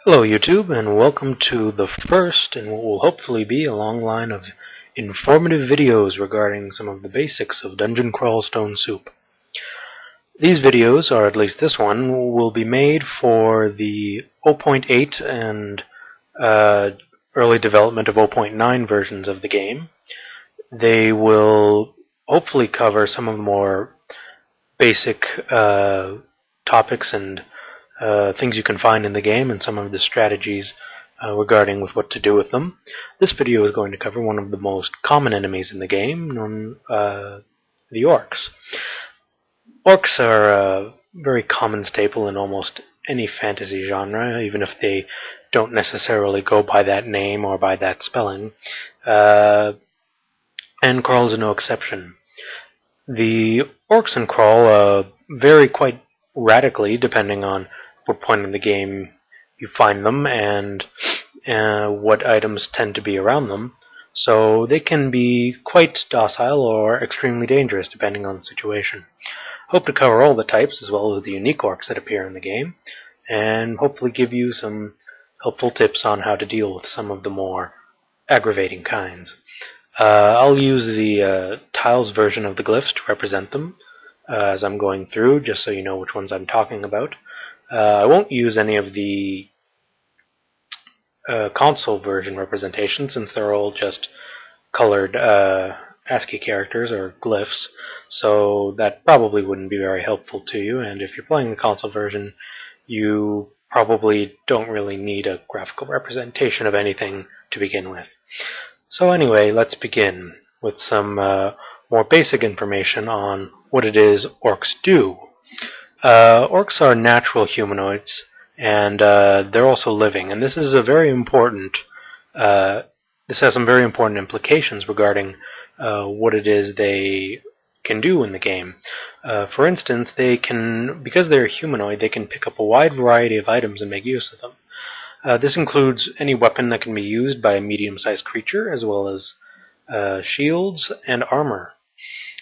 Hello YouTube, and welcome to the first in what will hopefully be a long line of informative videos regarding some of the basics of Dungeon Crawl Stone Soup. These videos, or at least this one, will be made for the 0.8 and early development of 0.9 versions of the game. They will hopefully cover some of the more basic topics and things you can find in the game and some of the strategies regarding with what to do with them. This video is going to cover one of the most common enemies in the game, known the Orcs. Orcs are a very common staple in almost any fantasy genre, even if they don't necessarily go by that name or by that spelling, and Crawl is no exception. The Orcs in Crawl vary quite radically depending on what point in the game you find them and what items tend to be around them, so they can be quite docile or extremely dangerous depending on the situation. Hope to cover all the types as well as the unique orcs that appear in the game, and hopefully give you some helpful tips on how to deal with some of the more aggravating kinds. I'll use the tiles version of the glyphs to represent them as I'm going through, just so you know which ones I'm talking about. I won't use any of the console version representation, since they're all just colored ASCII characters or glyphs, so that probably wouldn't be very helpful to you, and if you're playing the console version, you probably don't really need a graphical representation of anything to begin with. So anyway, let's begin with some more basic information on what it is orcs do. Orcs are natural humanoids, and they're also living, and this is a very important. This has some very important implications regarding what it is they can do in the game. For instance, they can, because they're humanoid, they can pick up a wide variety of items and make use of them. This includes any weapon that can be used by a medium-sized creature, as well as shields and armor.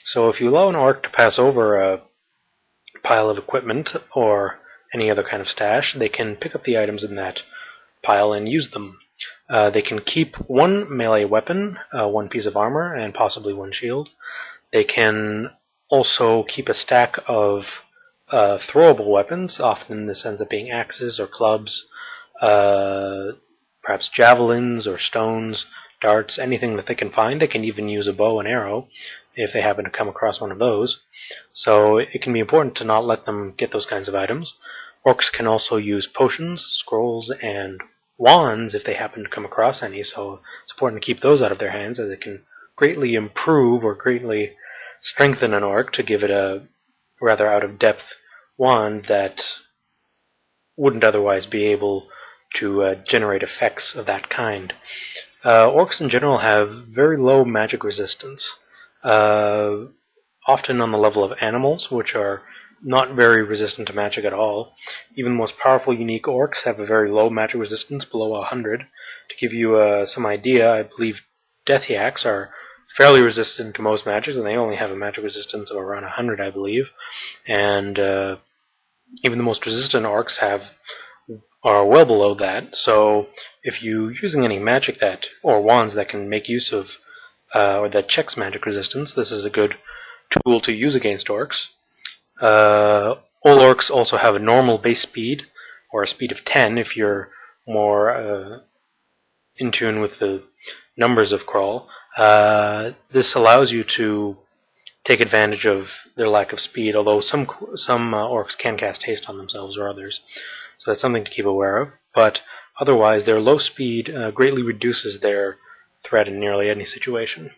So if you allow an orc to pass over a pile of equipment or any other kind of stash, they can pick up the items in that pile and use them. They can keep one melee weapon, one piece of armor, and possibly one shield. They can also keep a stack of throwable weapons. Often this ends up being axes or clubs, perhaps javelins or stones, darts, anything that they can find. They can even use a bow and arrow if they happen to come across one of those. So it can be important to not let them get those kinds of items. Orcs can also use potions, scrolls, and wands if they happen to come across any, so it's important to keep those out of their hands, as it can greatly improve or greatly strengthen an orc to give it a rather out-of-depth wand that wouldn't otherwise be able to generate effects of that kind. Orcs in general have very low magic resistance, often on the level of animals, which are not very resistant to magic at all. Even the most powerful unique orcs have a very low magic resistance, below 100. To give you some idea, I believe death yaks are fairly resistant to most magics, and they only have a magic resistance of around 100, I believe. And even the most resistant orcs are well below that. So if you're using any magic that, or wands that can make use of, or that checks magic resistance, this is a good tool to use against orcs. All orcs also have a normal base speed, or a speed of 10 if you're more in tune with the numbers of Crawl. This allows you to take advantage of their lack of speed, although some orcs can cast haste on themselves or others, so that's something to keep aware of. But otherwise, their low speed greatly reduces their threat in nearly any situation.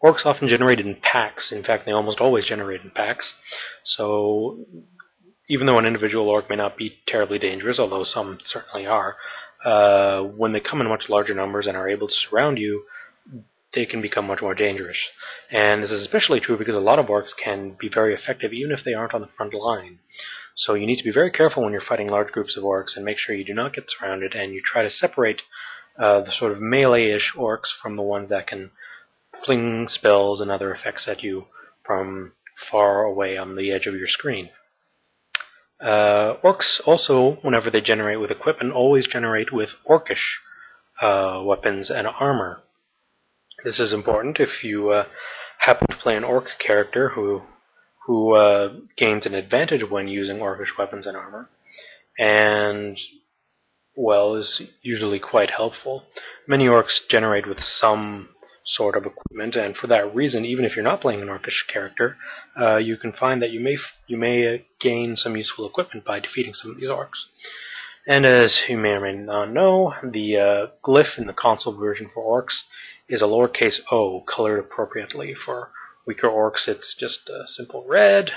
Orcs often generate in packs. In fact, they almost always generate in packs. So even though an individual orc may not be terribly dangerous, although some certainly are, when they come in much larger numbers and are able to surround you, they can become much more dangerous. And this is especially true because a lot of orcs can be very effective even if they aren't on the front line. So you need to be very careful when you're fighting large groups of orcs and make sure you do not get surrounded, and you try to separate the sort of melee-ish orcs from the ones that can fling spells and other effects at you from far away on the edge of your screen. Orcs also, whenever they generate with equipment, always generate with Orcish weapons and armor. This is important if you happen to play an Orc character who gains an advantage when using Orcish weapons and armor, and, well, is usually quite helpful. Many Orcs generate with some sort of equipment, and for that reason, even if you're not playing an Orcish character, you can find that you may gain some useful equipment by defeating some of these Orcs. And as you may or may not know, the glyph in the console version for Orcs is a lowercase o, colored appropriately. For weaker Orcs, it's just a simple red.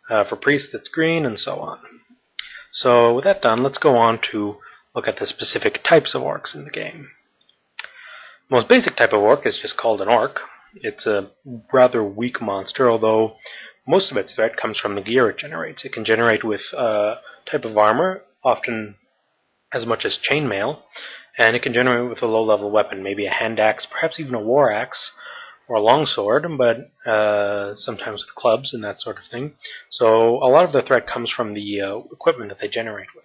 For Priests, it's green, and so on. So with that done, let's go on to look at the specific types of Orcs in the game. The most basic type of Orc is just called an Orc. It's a rather weak monster, although most of its threat comes from the gear it generates. It can generate with a type of armor, often as much as chainmail, and it can generate with a low-level weapon, maybe a hand axe, perhaps even a war axe, or a longsword, but sometimes with clubs and that sort of thing. So a lot of the threat comes from the equipment that they generate with.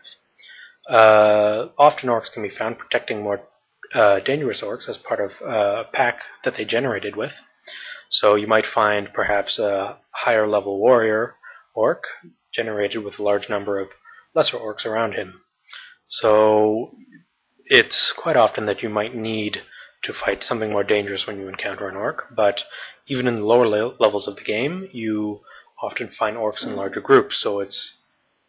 Often Orcs can be found protecting more dangerous Orcs as part of a pack that they generated with. So you might find perhaps a higher level warrior Orc generated with a large number of lesser Orcs around him. So it's quite often that you might need to fight something more dangerous when you encounter an Orc, but even in the lower levels of the game, you often find Orcs in larger groups, so it's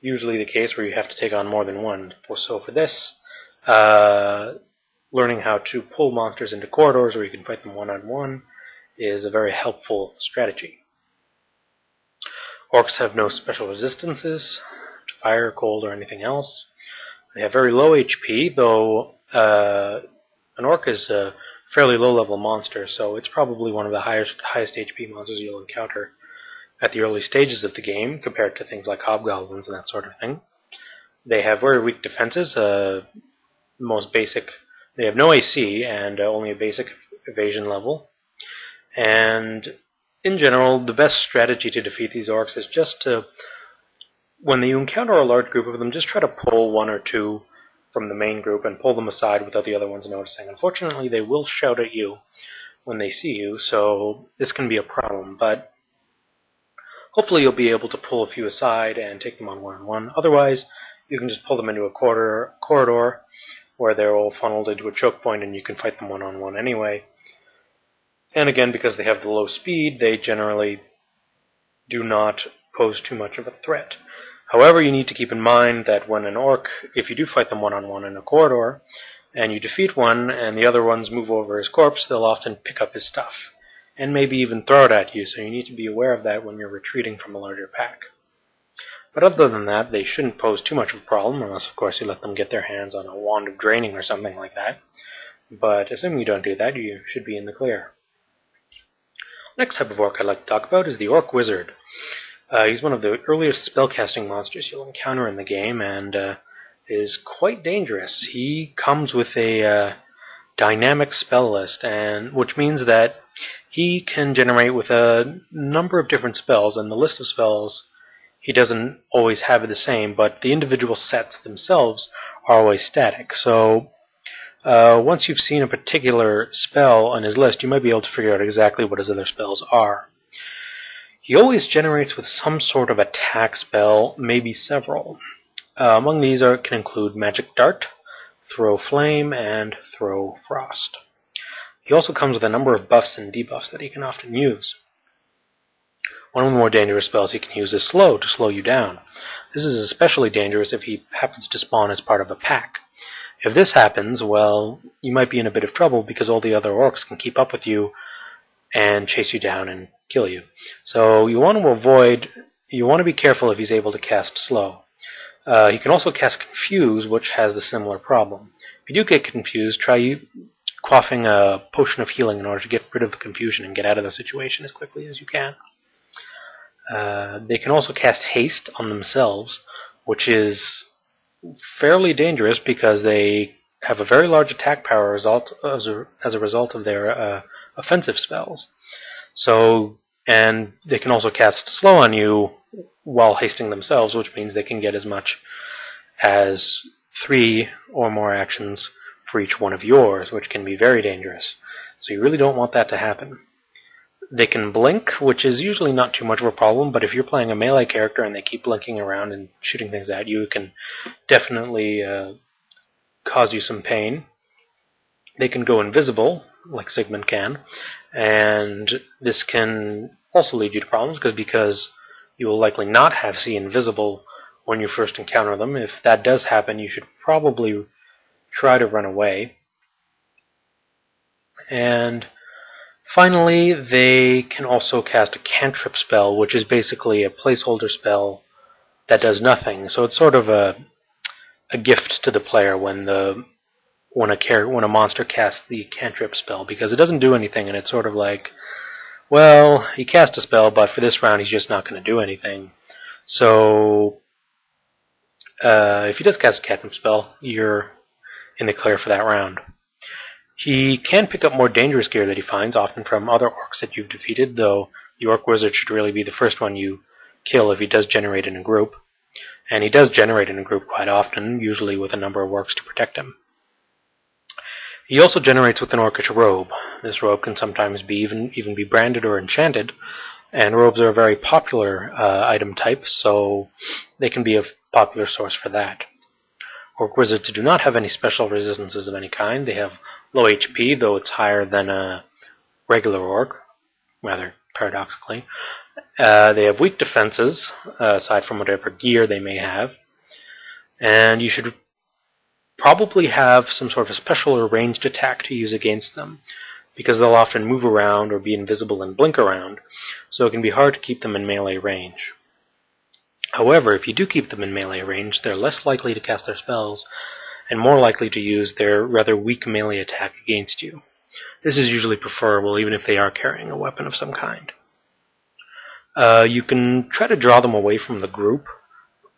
usually the case where you have to take on more than one. So for this, learning how to pull monsters into corridors where you can fight them one-on-one is a very helpful strategy. Orcs have no special resistances to fire, cold, or anything else. They have very low HP, though an Orc is a fairly low-level monster, so it's probably one of the highest HP monsters you'll encounter at the early stages of the game, compared to things like hobgoblins and that sort of thing. They have very weak defenses. Most basic, they have no AC and only a basic evasion level. And in general, the best strategy to defeat these Orcs is just to, when you encounter a large group of them, just try to pull one or two from the main group and pull them aside without the other ones noticing. Unfortunately, they will shout at you when they see you, so this can be a problem, but hopefully you'll be able to pull a few aside and take them on one-on-one. Otherwise, you can just pull them into a corridor where they're all funneled into a choke point and you can fight them one-on-one anyway. And again, because they have the low speed, they generally do not pose too much of a threat. However, you need to keep in mind that when an Orc, if you do fight them one-on-one in a corridor, and you defeat one and the other ones move over his corpse, they'll often pick up his stuff, and maybe even throw it at you, so you need to be aware of that when you're retreating from a larger pack. But other than that, they shouldn't pose too much of a problem, unless of course you let them get their hands on a wand of draining or something like that. But assuming you don't do that, you should be in the clear. Next type of Orc I'd like to talk about is the Orc Wizard. He's one of the earliest spellcasting monsters you'll encounter in the game, and is quite dangerous. He comes with a dynamic spell list, which means that he can generate with a number of different spells, and the list of spells he doesn't always have the same, but the individual sets themselves are always static. So once you've seen a particular spell on his list, you might be able to figure out exactly what his other spells are. He always generates with some sort of attack spell, maybe several. Among these can include Magic Dart, Throw Flame, and Throw Frost. He also comes with a number of buffs and debuffs that he can often use. One of the more dangerous spells he can use is Slow, to slow you down. This is especially dangerous if he happens to spawn as part of a pack. If this happens, well, you might be in a bit of trouble because all the other Orcs can keep up with you and chase you down and kill you. So you want to be careful if he's able to cast Slow. He can also cast Confuse, which has the similar problem. If you do get confused, try quaffing a potion of healing in order to get rid of the confusion and get out of the situation as quickly as you can. They can also cast Haste on themselves, which is fairly dangerous because they have a very large attack power as a result of their offensive spells. So, and they can also cast Slow on you while hasting themselves, which means they can get as much as 3 or more actions for each one of yours, which can be very dangerous. So you really don't want that to happen. They can blink, which is usually not too much of a problem, but if you're playing a melee character and they keep blinking around and shooting things at you, it can definitely cause you some pain. They can go invisible, like Sigmund can, and this can also lead you to problems because you will likely not have see invisible when you first encounter them. If that does happen, you should probably try to run away. And finally, they can also cast a cantrip spell, which is basically a placeholder spell that does nothing. So it's sort of a gift to the player when a monster casts the cantrip spell, because it doesn't do anything, and it's sort of like, well, he cast a spell, but for this round he's just not going to do anything. So if he does cast a cantrip spell, you're in the clear for that round. He can pick up more dangerous gear that he finds, often from other orcs that you've defeated, though the Orc Wizard should really be the first one you kill if he does generate in a group. And he does generate in a group quite often, usually with a number of orcs to protect him. He also generates with an orcish robe. This robe can sometimes be even be branded or enchanted, and robes are a very popular item type, so they can be a popular source for that. Orc Wizards do not have any special resistances of any kind. They have low HP, though it's higher than a regular orc, rather paradoxically. They have weak defenses, aside from whatever gear they may have. And you should probably have some sort of a special or ranged attack to use against them, because they'll often move around or be invisible and blink around, so it can be hard to keep them in melee range. However, if you do keep them in melee range, they're less likely to cast their spells, and more likely to use their rather weak melee attack against you. This is usually preferable, even if they are carrying a weapon of some kind. You can try to draw them away from the group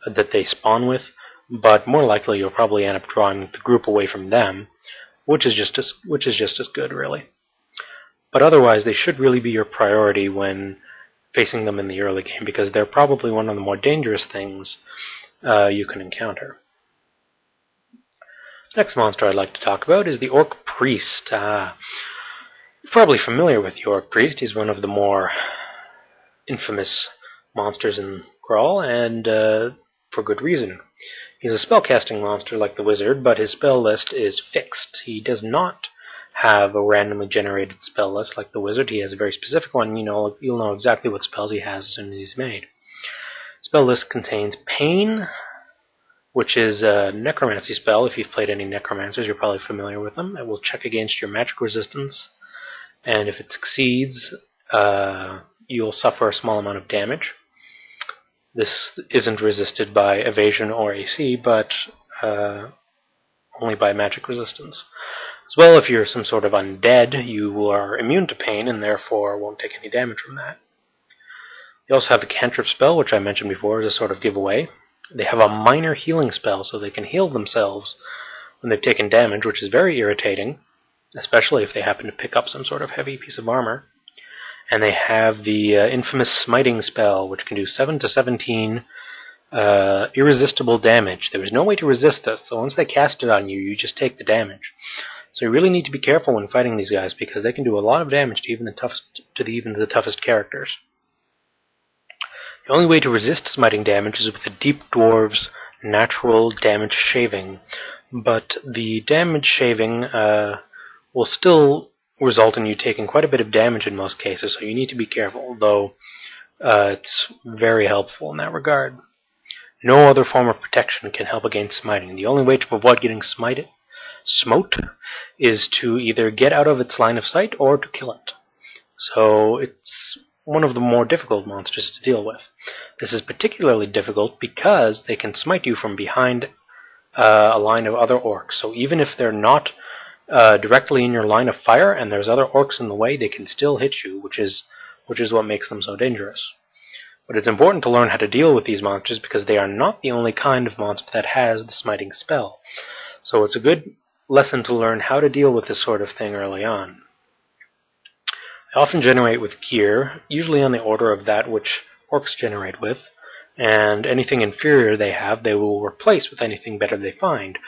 that they spawn with, but more likely you'll probably end up drawing the group away from them, which is just as good, really. But otherwise, they should really be your priority when facing them in the early game, because they're probably one of the more dangerous things you can encounter. Next monster I'd like to talk about is the Orc Priest. You're probably familiar with the Orc Priest. He's one of the more infamous monsters in Grawl, and for good reason. He's a spellcasting monster like the Wizard, but his spell list is fixed. He does not have a randomly generated spell list like the Wizard. He has a very specific one. You'll know exactly what spells he has as soon as he's made. Spell list contains Pain, which is a necromancy spell. If you've played any necromancers, you're probably familiar with them. It will check against your magic resistance, and if it succeeds, you'll suffer a small amount of damage. This isn't resisted by evasion or AC, but only by magic resistance. As well, if you're some sort of undead, you are immune to pain and therefore won't take any damage from that. They also have a cantrip spell, which I mentioned before as a sort of giveaway. They have a minor healing spell, so they can heal themselves when they've taken damage, which is very irritating, especially if they happen to pick up some sort of heavy piece of armor. And they have the infamous smiting spell, which can do 7 to 17 irresistible damage. There is no way to resist this, so once they cast it on you, you just take the damage. So you really need to be careful when fighting these guys, because they can do a lot of damage to even the toughest characters. The only way to resist smiting damage is with the Deep Dwarves' natural damage shaving, but the damage shaving will still result in you taking quite a bit of damage in most cases, so you need to be careful, though it's very helpful in that regard. No other form of protection can help against smiting. The only way to avoid getting smote is to either get out of its line of sight or to kill it. So it's one of the more difficult monsters to deal with. This is particularly difficult because they can smite you from behind a line of other orcs. So even if they're not directly in your line of fire and there's other orcs in the way, they can still hit you, which is what makes them so dangerous. But it's important to learn how to deal with these monsters because they are not the only kind of monster that has the smiting spell. So it's a good lesson to learn how to deal with this sort of thing early on. They often generate with gear, usually on the order of that which orcs generate with, and anything inferior they have they will replace with anything better they find,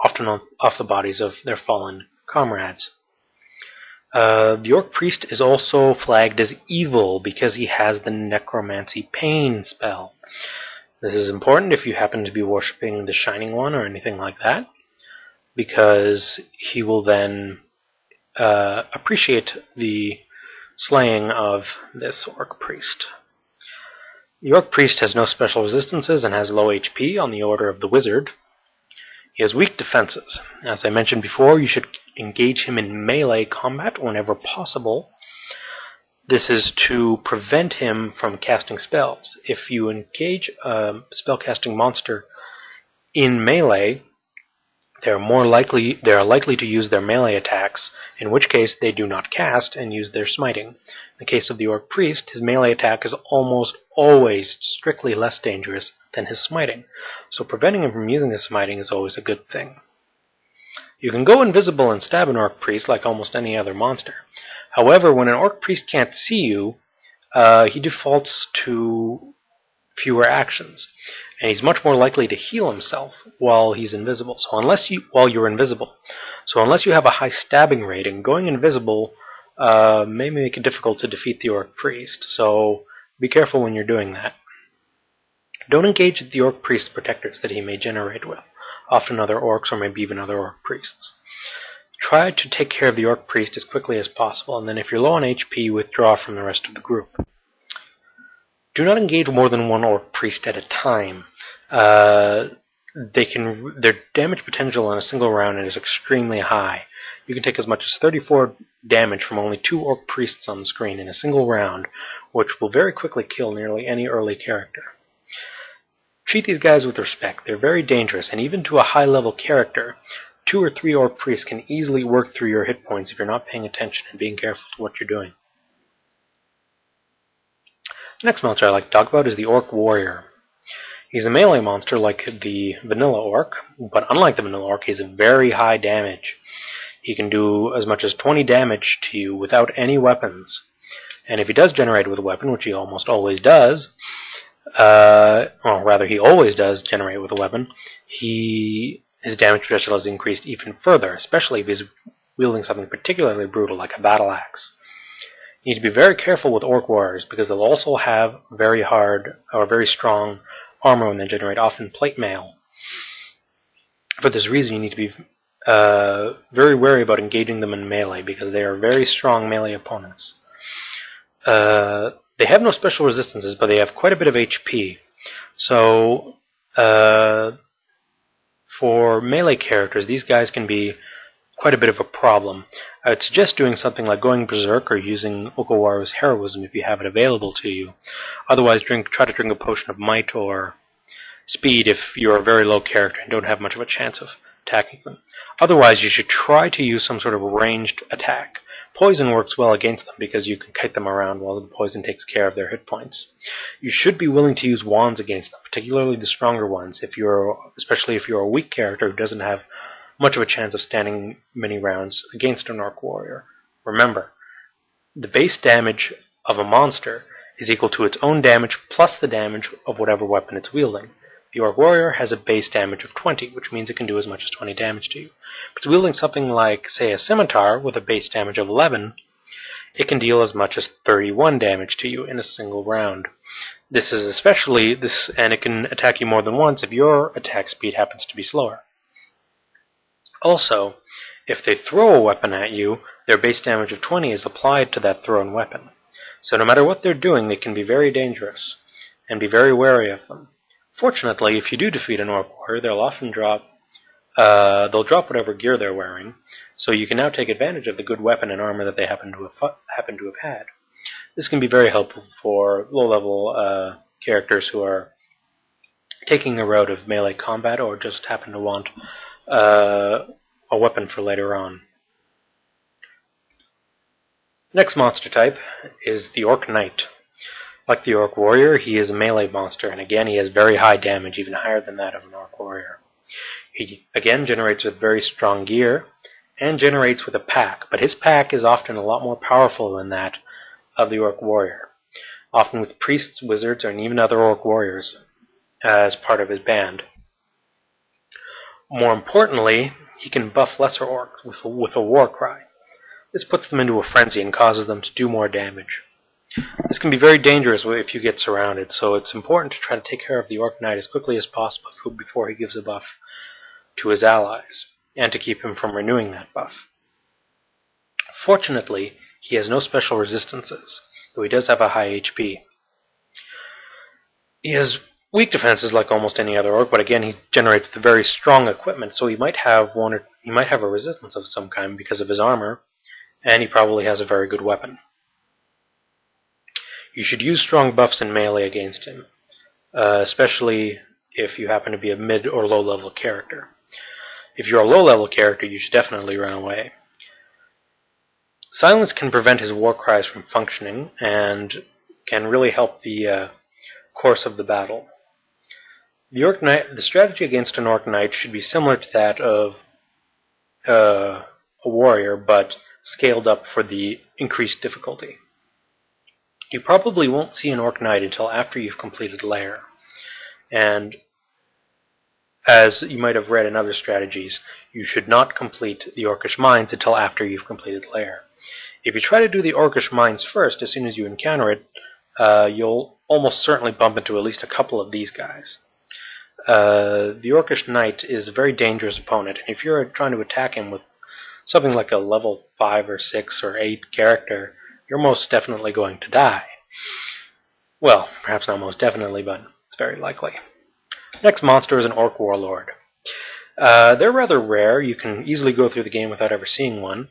often off the bodies of their fallen comrades. The Orc Priest is also flagged as evil because he has the Necromancy Pain spell. This is important if you happen to be worshipping the Shining One or anything like that, because he will then appreciate the slaying of this Orc Priest. The Orc Priest has no special resistances and has low HP on the order of the Wizard. He has weak defenses. As I mentioned before, you should engage him in melee combat whenever possible. This is to prevent him from casting spells. If you engage a spellcasting monster in melee, they are likely to use their melee attacks, in which case they do not cast and use their smiting. In the case of the Orc Priest, his melee attack is almost always strictly less dangerous than his smiting, so preventing him from using his smiting is always a good thing. You can go invisible and stab an Orc Priest like almost any other monster. However, when an Orc Priest can't see you, he defaults to fewer actions, and he's much more likely to heal himself while he's invisible. While you're invisible, so unless you have a high stabbing rating, going invisible may make it difficult to defeat the Orc Priest. So be careful when you're doing that. Don't engage the Orc Priest's protectors that he may generate with, often other orcs or maybe even other Orc Priests. Try to take care of the Orc Priest as quickly as possible, and then if you're low on HP, withdraw from the rest of the group. Do not engage more than one Orc Priest at a time. Their damage potential in a single round is extremely high. You can take as much as 34 damage from only 2 Orc Priests on the screen in a single round, which will very quickly kill nearly any early character. Treat these guys with respect. They're very dangerous, and even to a high-level character, 2 or 3 Orc Priests can easily work through your hit points if you're not paying attention and being careful to what you're doing. The next monster I like to talk about is the Orc Warrior. He's a melee monster like the vanilla Orc, but unlike the vanilla Orc, he has very high damage. He can do as much as 20 damage to you without any weapons. And if he does generate with a weapon, which he almost always does, he always does generate with a weapon, his damage potential is increased even further, especially if he's wielding something particularly brutal like a battle axe. You need to be very careful with Orc Warriors because they'll also have very hard or very strong armor when they generate, often plate mail. For this reason, you need to be very wary about engaging them in melee because they are very strong melee opponents. They have no special resistances, but they have quite a bit of HP. So, for melee characters, these guys can be quite a bit of a problem. I'd suggest doing something like going berserk or using Okawaru's heroism if you have it available to you. Otherwise, try to drink a potion of might or speed if you're a very low character and don't have much of a chance of attacking them. Otherwise, you should try to use some sort of ranged attack. Poison works well against them because you can kite them around while the poison takes care of their hit points. You should be willing to use wands against them, particularly the stronger ones, especially if you're a weak character who doesn't have much of a chance of standing many rounds against an Orc Warrior. Remember, the base damage of a monster is equal to its own damage plus the damage of whatever weapon it's wielding. The Orc Warrior has a base damage of 20, which means it can do as much as 20 damage to you. If it's wielding something like, say, a scimitar with a base damage of 11, it can deal as much as 31 damage to you in a single round. And it can attack you more than once if your attack speed happens to be slower. Also, if they throw a weapon at you, their base damage of 20 is applied to that thrown weapon. So no matter what they're doing, they can be very dangerous, and be very wary of them. Fortunately, if you do defeat an Orc Warrior, they'll often drop whatever gear they're wearing, so you can now take advantage of the good weapon and armor that they happen to have had. This can be very helpful for low-level characters who are taking the route of melee combat or just happen to want a weapon for later on. Next monster type is the Orc Knight. Like the Orc Warrior, he is a melee monster, and again he has very high damage, even higher than that of an Orc Warrior. He again generates with very strong gear, and generates with a pack, but his pack is often a lot more powerful than that of the Orc Warrior, often with priests, wizards, and even other Orc Warriors. as part of his band. More importantly, he can buff lesser orcs with a war cry. This puts them into a frenzy and causes them to do more damage. This can be very dangerous if you get surrounded, so it's important to try to take care of the Orc Knight as quickly as possible before he gives a buff to his allies, and to keep him from renewing that buff. Fortunately, he has no special resistances, though he does have a high HP. He has weak defenses like almost any other orc, but again he generates the very strong equipment, so he might have a resistance of some kind because of his armor, and he probably has a very good weapon. You should use strong buffs in melee against him, especially if you happen to be a mid or low level character. If you're a low level character, you should definitely run away. Silence can prevent his war cries from functioning and can really help the course of the battle. The strategy against an Orc Knight should be similar to that of a warrior, but scaled up for the increased difficulty. You probably won't see an Orc Knight until after you've completed Lair, and as you might have read in other strategies, you should not complete the Orcish Mines until after you've completed Lair. If you try to do the Orcish Mines first, as soon as you encounter it, you'll almost certainly bump into at least a couple of these guys. The Orcish Knight is a very dangerous opponent, and if you're trying to attack him with something like a level 5 or 6 or 8 character, you're most definitely going to die. Well, perhaps not most definitely, but it's very likely. Next monster is an Orc Warlord. They're rather rare. You can easily go through the game without ever seeing one.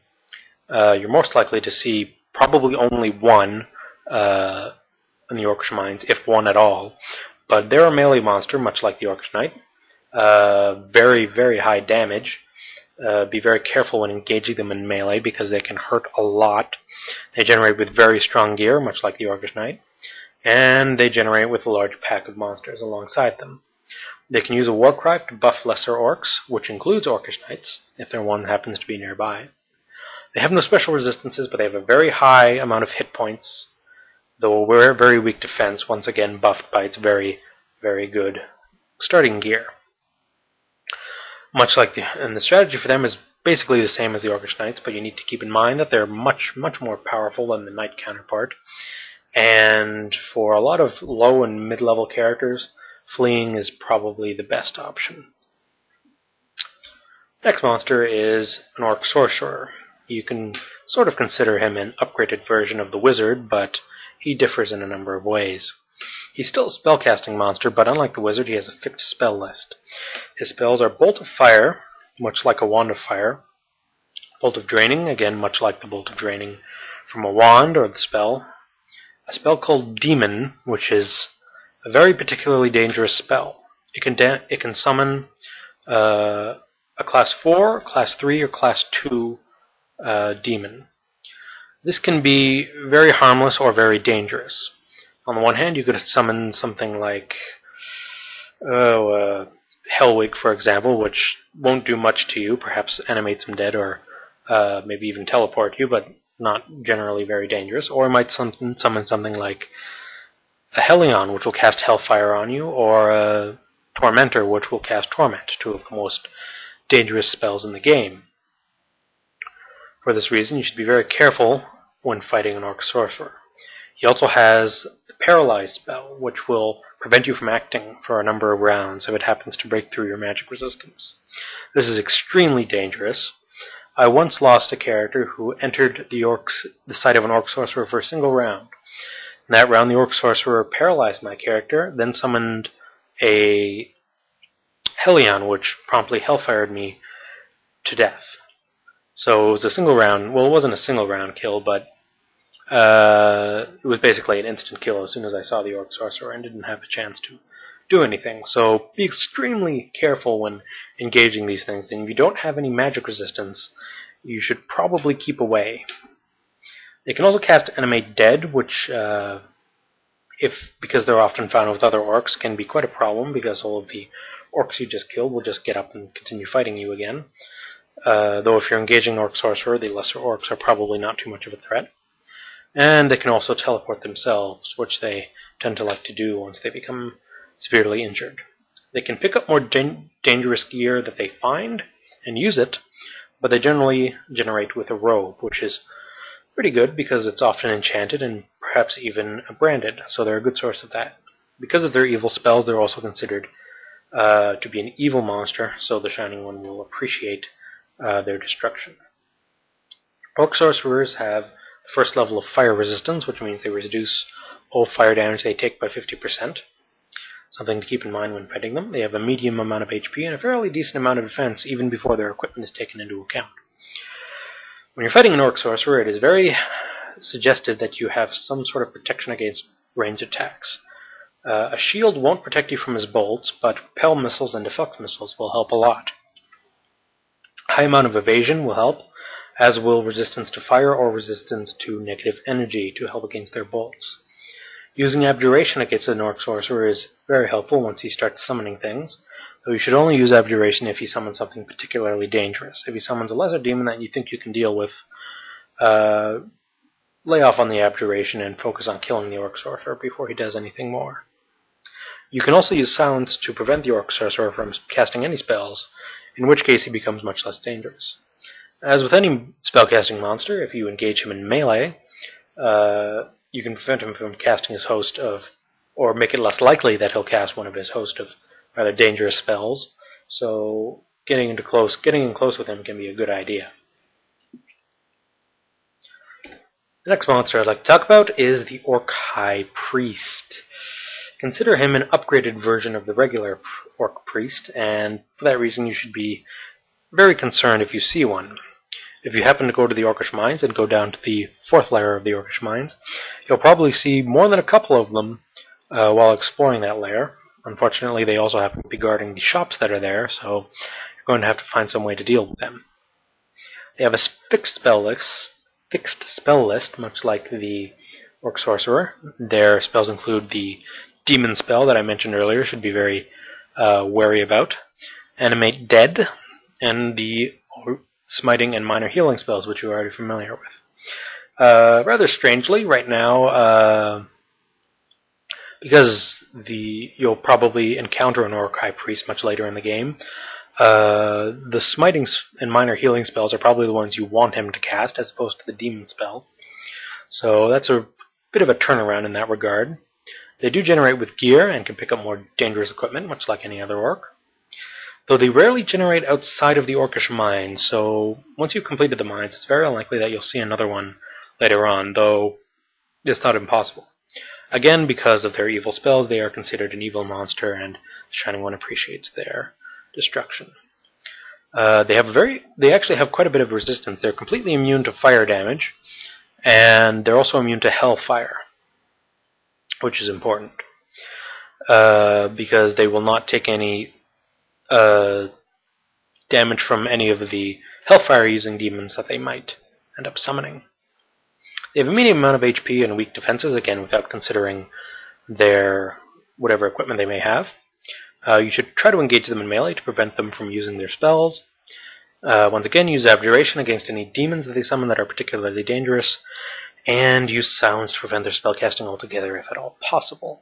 You're most likely to see probably only one in the Orcish Mines, if one at all. But they're a melee monster, much like the Orcish Knight. Very, very high damage. Be very careful when engaging them in melee because they can hurt a lot. They generate with very strong gear, much like the Orcish Knight. And they generate with a large pack of monsters alongside them. They can use a war cry to buff lesser orcs, which includes Orcish Knights, if there one happens to be nearby. They have no special resistances, but they have a very high amount of hit points, though a very weak defense, once again buffed by its very, very good starting gear. And the strategy for them is basically the same as the Orcish Knights, but you need to keep in mind that they're much, much more powerful than the Knight counterpart. And for a lot of low and mid-level characters, fleeing is probably the best option. Next monster is an Orc Sorcerer. You can sort of consider him an upgraded version of the Wizard, but he differs in a number of ways. He's still a spellcasting monster, but unlike the Wizard, he has a fixed spell list. His spells are Bolt of Fire, much like a Wand of Fire, Bolt of Draining, again much like the Bolt of Draining from a wand or the spell, a spell called Demon, which is a very particularly dangerous spell. It can summon a Class 4, Class 3, or Class 2 demon. This can be very harmless or very dangerous. On the one hand, you could summon something like Hellwig, for example, which won't do much to you, perhaps animate some dead or maybe even teleport you, but not generally very dangerous. Or it might summon something like a Hellion, which will cast Hellfire on you, or a Tormentor, which will cast Torment, two of the most dangerous spells in the game. For this reason, you should be very careful when fighting an Orc Sorcerer. He also has the Paralyze spell, which will prevent you from acting for a number of rounds if it happens to break through your magic resistance. This is extremely dangerous. I once lost a character who entered the site of an Orc Sorcerer for a single round. In that round, the Orc Sorcerer paralyzed my character, then summoned a Hellion, which promptly hellfired me to death. So it was a single round, well, it wasn't a single round kill, but it was basically an instant kill as soon as I saw the Orc Sorcerer and didn't have a chance to do anything. So be extremely careful when engaging these things, and if you don't have any magic resistance, you should probably keep away. They can also cast Animate Dead, which, because they're often found with other orcs, can be quite a problem, because all of the orcs you just killed will just get up and continue fighting you again. Though if you're engaging Orc Sorcerer, the lesser orcs are probably not too much of a threat. And they can also teleport themselves, which they tend to like to do once they become severely injured. They can pick up more dangerous gear that they find and use it, but they generally generate with a robe, which is pretty good because it's often enchanted and perhaps even branded, so they're a good source of that. Because of their evil spells, they're also considered to be an evil monster, so the Shining One will appreciate their destruction. Orc Sorcerers have the first level of fire resistance, which means they reduce all fire damage they take by 50%. Something to keep in mind when fighting them. They have a medium amount of HP and a fairly decent amount of defense even before their equipment is taken into account. When you're fighting an Orc Sorcerer, it is very suggestive that you have some sort of protection against ranged attacks. A shield won't protect you from his bolts, but repel missiles and deflect missiles will help a lot. A high amount of evasion will help, as will resistance to fire or resistance to negative energy to help against their bolts. Using Abjuration against an Orc Sorcerer is very helpful once he starts summoning things, though you should only use Abjuration if he summons something particularly dangerous. If he summons a lesser demon that you think you can deal with, lay off on the Abjuration and focus on killing the Orc Sorcerer before he does anything more. You can also use Silence to prevent the Orc Sorcerer from casting any spells, in which case he becomes much less dangerous. As with any spellcasting monster, if you engage him in melee, you can prevent him from casting his host of, or make it less likely that he'll cast one of his host of rather dangerous spells, so getting in close with him can be a good idea. The next monster I'd like to talk about is the Orc High Priest. Consider him an upgraded version of the regular Orc Priest, and for that reason you should be very concerned if you see one. If you happen to go to the Orcish Mines and go down to the 4th layer of the Orcish Mines, you'll probably see more than a couple of them while exploring that layer. Unfortunately, they also happen to be guarding the shops that are there, so you're going to have to find some way to deal with them. They have a fixed spell list, much like the Orc Sorcerer. Their spells include the Demon spell that I mentioned earlier, should be very wary about, Animate Dead, and the Smiting and Minor Healing spells, which you're already familiar with. Rather strangely, right now, because you'll probably encounter an Orc High Priest much later in the game, the Smiting and Minor Healing spells are probably the ones you want him to cast, as opposed to the Demon spell. So that's a bit of a turnaround in that regard. They do generate with gear and can pick up more dangerous equipment, much like any other Orc. Though they rarely generate outside of the Orcish Mines, so once you've completed the mines, it's very unlikely that you'll see another one later on, though it's not impossible. Again, because of their evil spells, they are considered an evil monster, and the Shining One appreciates their destruction. They actually have quite a bit of resistance. They're completely immune to fire damage, and they're also immune to hellfire, which is important, because they will not take any damage from any of the hellfire-using demons that they might end up summoning. They have a medium amount of HP and weak defenses, again, without considering their whatever equipment they may have. You should try to engage them in melee to prevent them from using their spells. Once again, use Abjuration against any demons that they summon that are particularly dangerous, and use Silence to prevent their spellcasting altogether if at all possible.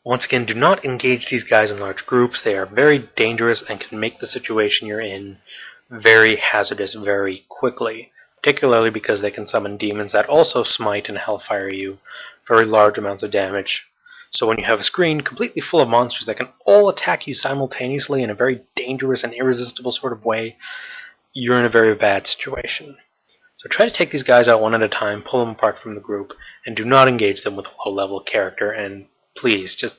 Once again, do not engage these guys in large groups. They are very dangerous and can make the situation you're in very hazardous very quickly, particularly because they can summon demons that also smite and hellfire you very large amounts of damage. So when you have a screen completely full of monsters that can all attack you simultaneously in a very dangerous and irresistible sort of way, you're in a very bad situation. So try to take these guys out one at a time, pull them apart from the group, and do not engage them with a low-level character, and please, just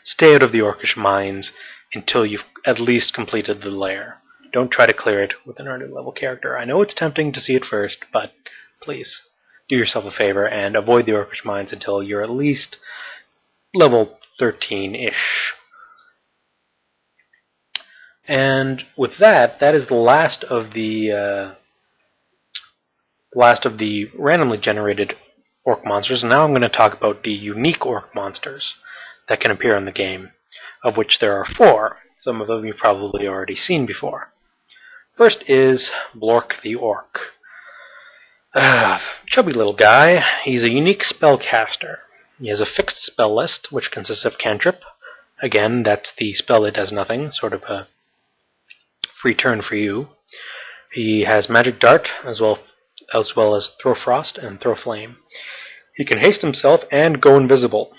stay out of the Orcish Mines until you've at least completed the lair. Don't try to clear it with an early level character. I know it's tempting to see it first, but please, do yourself a favor and avoid the Orcish Mines until you're at least level 13-ish. And with that, that is the last of the randomly generated Orc monsters. And now I'm going to talk about the unique Orc monsters that can appear in the game, of which there are 4. Some of them you've probably already seen before. First is Blork the Orc. Chubby little guy. He's a unique spellcaster. He has a fixed spell list, which consists of cantrip, Again, that's the spell that does nothing, sort of a free turn for you. He has Magic Dart, as well as Throw Frost and Throw Flame. He can haste himself and go invisible.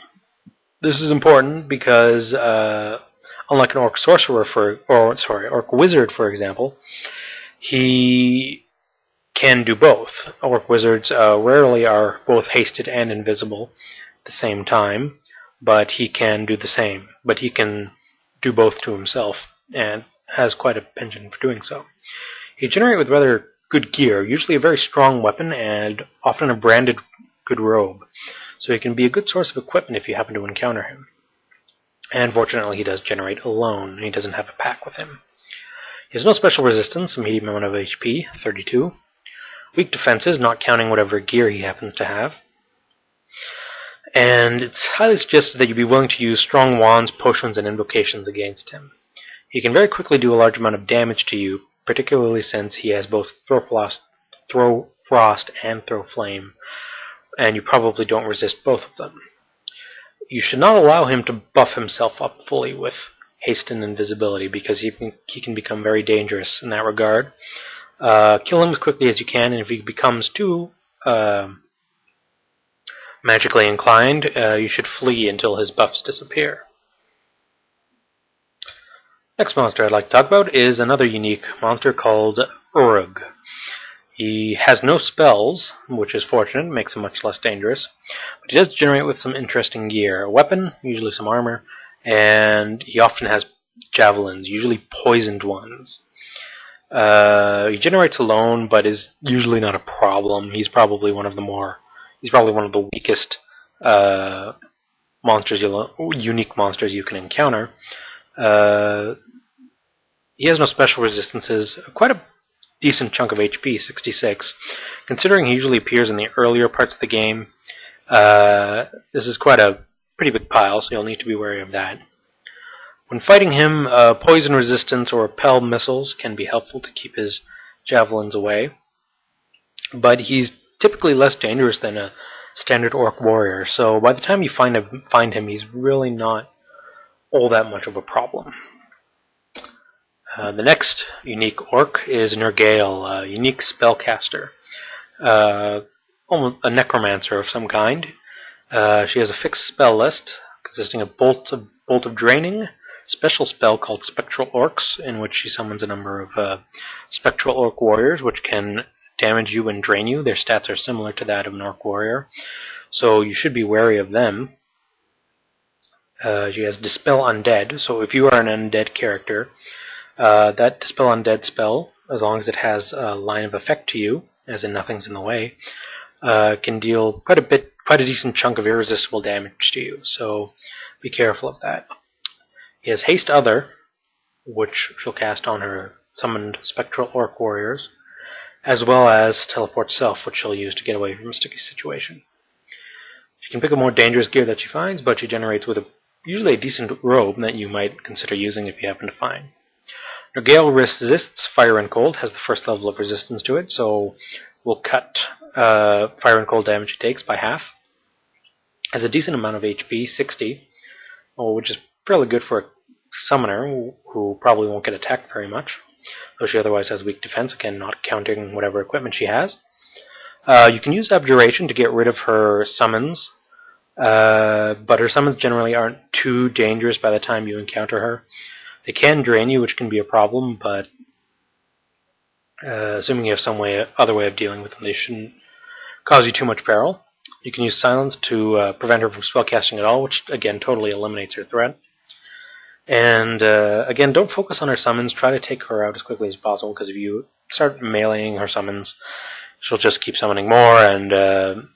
This is important because, unlike an Orc Sorcerer, Orc Wizard, for example, he can do both. Orc Wizards rarely are both hasted and invisible at the same time, but he can do the same. But he can do both to himself, and has quite a penchant for doing so. He generates with rather good gear, usually a very strong weapon, and often a branded good robe. So he can be a good source of equipment if you happen to encounter him. And fortunately, he does generate alone. He doesn't have a pack with him. He has no special resistance, a medium amount of HP, 32. Weak defenses, not counting whatever gear he happens to have. And it's highly suggested that you be willing to use strong wands, potions, and invocations against him. He can very quickly do a large amount of damage to you, particularly since he has both Throw Frost and Throw Flame, and you probably don't resist both of them. You should not allow him to buff himself up fully with haste and invisibility, because he can become very dangerous in that regard. Kill him as quickly as you can, and if he becomes too magically inclined, you should flee until his buffs disappear. Next monster I'd like to talk about is another unique monster called Urug. He has no spells, which is fortunate, makes him much less dangerous, but he does generate with some interesting gear. A weapon, usually some armor, and he often has javelins, usually poisoned ones. He generates alone, but is usually not a problem. He's probably one of the weakest unique monsters you can encounter. He has no special resistances, quite a decent chunk of HP, 66. Considering he usually appears in the earlier parts of the game, this is quite a pretty big pile, so you'll need to be wary of that. When fighting him, poison resistance or repel missiles can be helpful to keep his javelins away, but he's typically less dangerous than a standard Orc Warrior, so by the time you find him, he's really not all that much of a problem. The next unique Orc is Nergalle, a unique spellcaster, almost a necromancer of some kind. She has a fixed spell list consisting of Bolt of Draining, special spell called Spectral Orcs, in which she summons a number of Spectral Orc Warriors, which can damage you and drain you. Their stats are similar to that of an Orc Warrior, so you should be wary of them. She has Dispel Undead, so if you are an undead character, that Dispel Undead spell, as long as it has a line of effect to you, as in nothing's in the way, can deal quite a decent chunk of irresistible damage to you, so be careful of that. He has Haste Other, which she'll cast on her summoned Spectral Orc Warriors, as well as Teleport Self, which she'll use to get away from a sticky situation. She can pick up more dangerous gear that she finds, but she generates with usually a decent robe that you might consider using if you happen to find. Nergalle resists Fire and Cold, has the first level of resistance to it, so we'll cut Fire and Cold damage it takes by half. Has a decent amount of HP, 60, which is fairly good for a summoner who probably won't get attacked very much, though she otherwise has weak defense, again not counting whatever equipment she has. You can use Abjuration to get rid of her summons, but her summons generally aren't too dangerous by the time you encounter her. They can drain you, which can be a problem, but assuming you have some other way of dealing with them, they shouldn't cause you too much peril. You can use Silence to prevent her from spellcasting at all, which again totally eliminates her threat. And again, don't focus on her summons. Try to take her out as quickly as possible, because if you start meleeing her summons, she'll just keep summoning more, and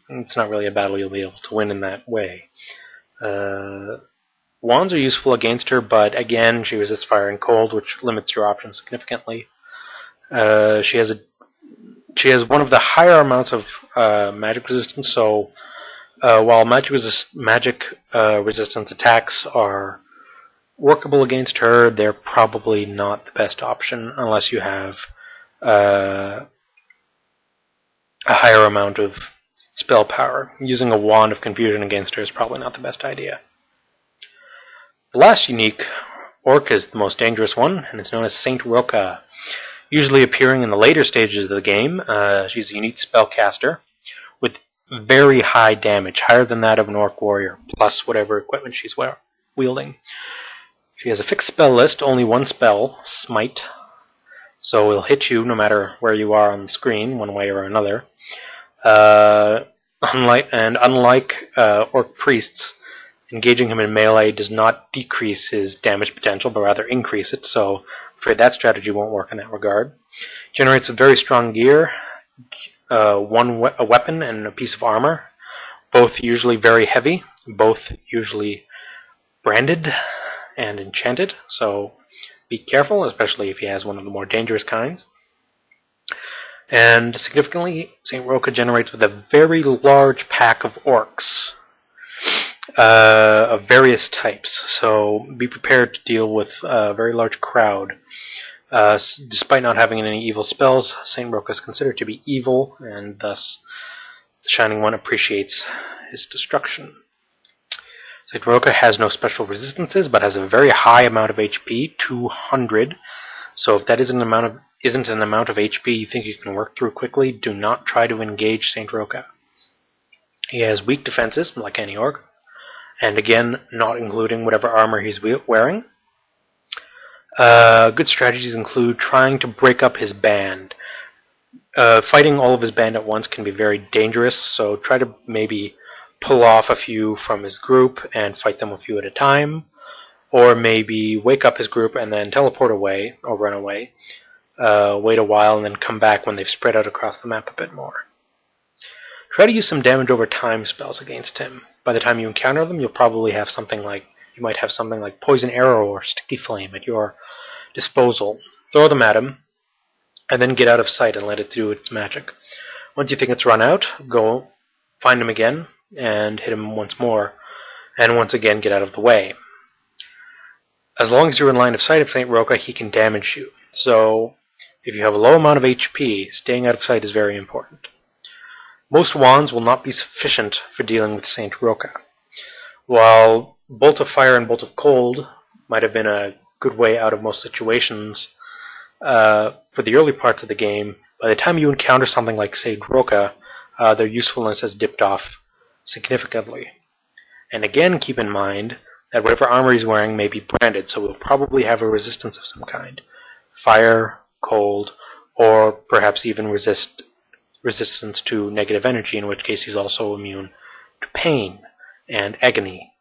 it's not really a battle you'll be able to win in that way. Wands are useful against her, but again, she resists Fire and Cold, which limits your options significantly. She has one of the higher amounts of magic resistance, so while magic resistance attacks are workable against her, they're probably not the best option unless you have a higher amount of spell power. Using a Wand of Confusion against her is probably not the best idea. The last unique orc is the most dangerous one, and it's known as Saint Roka. Usually appearing in the later stages of the game, she's a unique spellcaster with very high damage, higher than that of an Orc Warrior, plus whatever equipment she's wielding. She has a fixed spell list, only one spell, Smite, so it'll hit you no matter where you are on the screen, one way or another. Unlike Orc Priests, engaging him in melee does not decrease his damage potential, but rather increase it, so I'm afraid that strategy won't work in that regard. Generates a very strong gear, a weapon and a piece of armor, both usually very heavy, both usually branded and enchanted, so be careful, especially if he has one of the more dangerous kinds. And significantly, Saint Roka generates with a very large pack of orcs of various types, so be prepared to deal with a very large crowd. Despite not having any evil spells, Saint Roka is considered to be evil, and thus the Shining One appreciates his destruction. Saint Roka has no special resistances, but has a very high amount of HP, 200. So if that isn't an amount of HP you think you can work through quickly, do not try to engage Saint Roka. He has weak defenses, like any orc, and again, not including whatever armor he's wearing. Good strategies include trying to break up his band. Fighting all of his band at once can be very dangerous, so try to maybe pull off a few from his group and fight them a few at a time, or maybe wake up his group and then teleport away, or run away, wait a while and then come back when they've spread out across the map a bit more. Try to use some damage over time spells against him. By the time you encounter them, you'll probably have something like Poison Arrow or Sticky Flame at your disposal. Throw them at him, and then get out of sight and let it do its magic. Once you think it's run out, go find him again and hit him once more, and once again get out of the way. As long as you're in line of sight of Saint Roka, he can damage you. So if you have a low amount of HP, staying out of sight is very important. Most wands will not be sufficient for dealing with Saint Roka. While Bolt of Fire and Bolt of Cold might have been a good way out of most situations for the early parts of the game, by the time you encounter something like Saint Roka, their usefulness has dipped off significantly. And again, keep in mind that whatever armor he's wearing may be branded, so he'll probably have a resistance of some kind. Fire, cold, or perhaps even resistance to negative energy, in which case he's also immune to pain and agony.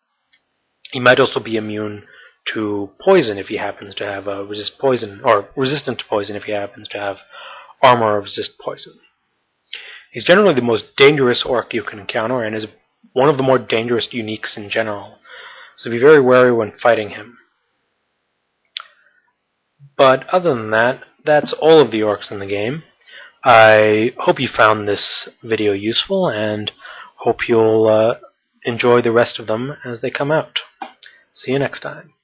He might also be immune to poison if he happens to have resistant to poison if he happens to have armor or resist poison. He's generally the most dangerous orc you can encounter, and is one of the more dangerous uniques in general, so be very wary when fighting him. But other than that, that's all of the orcs in the game. I hope you found this video useful, and hope you'll enjoy the rest of them as they come out. See you next time.